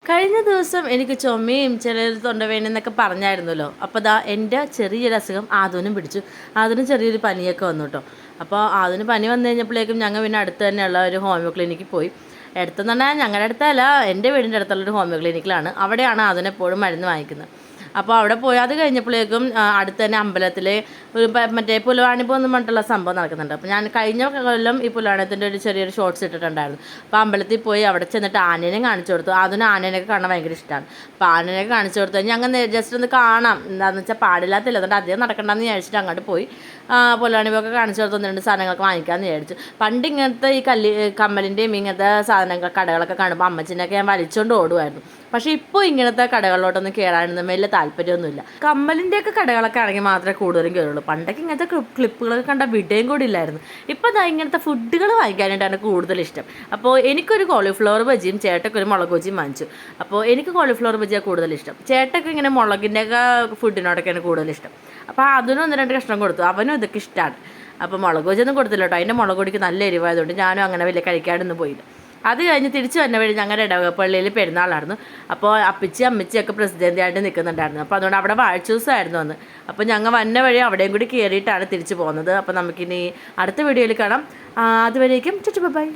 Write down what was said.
കഴിഞ്ഞ ദിവസം എനിക്ക് ചുമയും ചില തൊണ്ടവേദനയെന്നൊക്കെ പറഞ്ഞായിരുന്നല്ലോ. അപ്പോൾ എൻ്റെ ചെറിയൊരു അസുഖം ആദൂനും പിടിച്ചു. ആദൂനും ചെറിയൊരു പനിയൊക്കെ വന്നു കേട്ടോ. അപ്പോൾ ആദൂന് പനി വന്നു കഴിഞ്ഞപ്പോഴേക്കും ഞങ്ങൾ പിന്നെ അടുത്ത് തന്നെയുള്ള ഒരു ഹോമിയോ ക്ലിനിക്കിൽ പോയി. അടുത്തെന്ന് പറഞ്ഞാൽ ഞങ്ങളുടെ അടുത്തല്ല, എൻ്റെ വീടിൻ്റെ അടുത്തുള്ളൊരു ഹോമിയോ ക്ലിനിക്കിലാണ്. അവിടെയാണ് ആദൂനെപ്പോഴും മരുന്ന് വാങ്ങിക്കുന്നത്. അപ്പോൾ അവിടെ പോയി അത് കഴിഞ്ഞപ്പോഴേക്കും അടുത്ത് തന്നെ അമ്പലത്തിൽ ഒരു മറ്റേ പുലവാണിപ്പോൾ എന്ന് പറഞ്ഞിട്ടുള്ള സംഭവം നടക്കുന്നുണ്ട്. അപ്പോൾ ഞാൻ കഴിഞ്ഞ കൊല്ലം ഈ പുലവാണത്തിൻ്റെ ഒരു ചെറിയൊരു ഷോർട്സ് ഇട്ടിട്ടുണ്ടായിരുന്നു. അപ്പോൾ അമ്പലത്തിൽ പോയി അവിടെ ചെന്നിട്ട് ആനേനെ കാണിച്ചു കൊടുത്തു. അതിന് ആനേനെയൊക്കെ കാണാൻ ഭയങ്കര ഇഷ്ടമാണ്. അപ്പോൾ ആനേനെയൊക്കെ കാണിച്ചു കൊടുത്തു കഴിഞ്ഞാൽ അങ്ങനെ ജസ്റ്റ് ഒന്ന് കാണാം, എന്താണെന്ന് വെച്ചാൽ പാടില്ലാത്തില്ല, അതുകൊണ്ട് അധികം നടക്കണ്ടെന്ന് വിചാരിച്ചിട്ട് അങ്ങോട്ട് പോയി പുലവാണിപ്പൊക്കെ കാണിച്ചു കൊടുത്തു. 2 സാധനങ്ങളൊക്കെ വാങ്ങിക്കാമെന്ന് വിചാരിച്ചു. പണ്ട് ഇങ്ങനത്തെ ഈ കമ്മലിൻ്റെയും ഇങ്ങനത്തെ സാധനങ്ങൾ കടകളൊക്കെ കാണുമ്പോൾ അമ്മച്ചിനൊക്കെ ഞാൻ വലിച്ചുകൊണ്ട് ഓടുമായിരുന്നു. പക്ഷേ ഇപ്പോൾ ഇങ്ങനത്തെ കടകളിലോട്ടൊന്നും കയറാനൊന്നും വലിയ താല്പര്യമൊന്നുമില്ല. കമ്മലിൻ്റെയൊക്കെ കടകളൊക്കെ ആണെങ്കിൽ മാത്രമേ കൂടുതലും കയറുള്ളൂ. പണ്ടൊക്കെ ഇങ്ങനത്തെ ക്ലിപ്പുകളൊക്കെ കണ്ട വിടയും കൂടി ഇല്ലായിരുന്നു. ഇപ്പോൾ ഇതാ ഇങ്ങനത്തെ ഫുഡുകൾ വാങ്ങിക്കാനായിട്ടാണ് കൂടുതൽ ഇഷ്ടം. അപ്പോൾ എനിക്കൊരു കോളിഫ്ലവർ ബജിയും ചേട്ടയ്ക്ക് ഒരു മുളക് ബജിയും വാങ്ങിച്ചു. അപ്പോൾ എനിക്ക് കോളിഫ്ലവർ ബജിയാണ് കൂടുതൽ ഇഷ്ടം. ചേട്ടയ്ക്ക് ഇങ്ങനെ മുളകിൻ്റെയൊക്കെ ഫുഡിനോടൊക്കെയാണ് കൂടുതൽ ഇഷ്ടം. അപ്പോൾ അതിനും 1-2 കഷ്ണം കൊടുത്തു. അവനും ഇതൊക്കെ ഇഷ്ടമാണ്. അപ്പോൾ മുളക് ബജിയൊന്നും കൊടുത്തില്ല കേട്ടോ. അതിൻ്റെ മുളക് പൊടിക്ക് നല്ല എരിവായതുകൊണ്ട് ഞാനും അങ്ങനെ വലിയ കഴിക്കാനൊന്നും പോയില്ല. അത് കഴിഞ്ഞ് തിരിച്ചു വന്ന വഴി ഞങ്ങളുടെ ഇടവകപ്പള്ളിയിൽ പെരുന്നാളായിരുന്നു. അപ്പോൾ അമ്മച്ചിയൊക്കെ പ്രസിഡൻ്റായിട്ട് നിൽക്കുന്നുണ്ടായിരുന്നു. അപ്പോൾ അതുകൊണ്ട് അവിടെ വാഴ്ച ദിവസമായിരുന്നു അന്ന്. അപ്പോൾ ഞങ്ങൾ വന്ന വഴി അവിടെയും കൂടി കയറിയിട്ടാണ് തിരിച്ചു പോകുന്നത്. അപ്പോൾ നമുക്കിനി അടുത്ത വീഡിയോയിൽ കാണാം. അതുവരേക്കും ബൈ.